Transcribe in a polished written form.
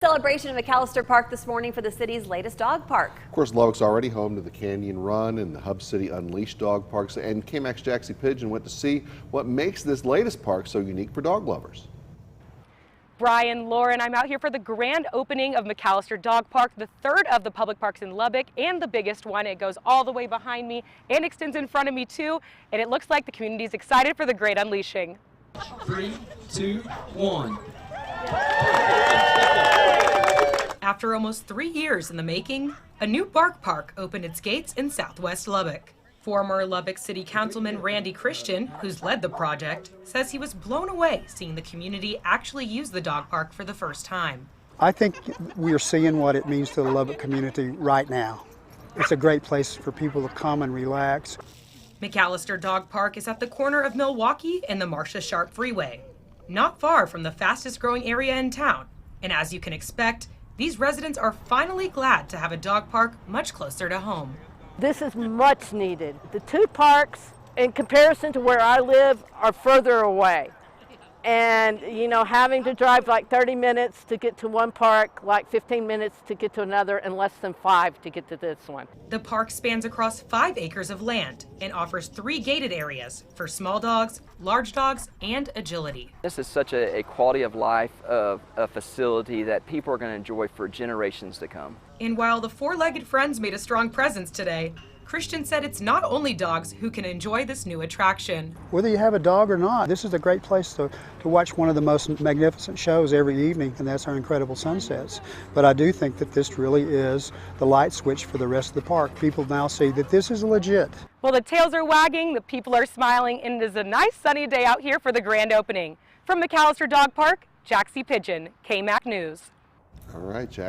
Celebration at McAlister Park this morning for the city's latest dog park. Of course, Lubbock's already home to the Canyon Run and the Hub City Unleashed dog parks, and KMAX Jaxie Pigeon went to see what makes this latest park so unique for dog lovers. Brian, Lauren, I'm out here for the grand opening of McAlister Dog Park, the third of the public parks in Lubbock and the biggest one. It goes all the way behind me and extends in front of me too, and it looks like the community is excited for the great unleashing. 3, 2, 1. After almost 3 years in the making, a new bark park opened its gates in southwest Lubbock. Former Lubbock City Councilman Randy Christian, who's led the project, says he was blown away seeing the community actually use the dog park for the first time. I think we are seeing what it means to the Lubbock community right now. It's a great place for people to come and relax. McAlister Dog Park is at the corner of Milwaukee and the Marcia Sharp Freeway, not far from the fastest growing area in town. And as you can expect, these residents are finally glad to have a dog park much closer to home. This is much needed. The two parks, in comparison to where I live, are further away. And, you know, having to drive like 30 minutes to get to one park, like 15 minutes to get to another, and less than 5 to get to this one. The park spans across 5 acres of land and offers 3 gated areas for small dogs, large dogs, and agility. This is such a quality of life of a facility that people are going to enjoy for generations to come. And while the four-legged friends made a strong presence today, Christian said it's not only dogs who can enjoy this new attraction. Whether you have a dog or not, this is a great place to watch one of the most magnificent shows every evening, and that's our incredible sunsets. But I do think that this really is the light switch for the rest of the park. People now see that this is legit. Well, the tails are wagging, the people are smiling, and it is a nice sunny day out here for the grand opening. From McAlister Dog Park, Jaxie Pigeon, KMAC News. All right, Jack.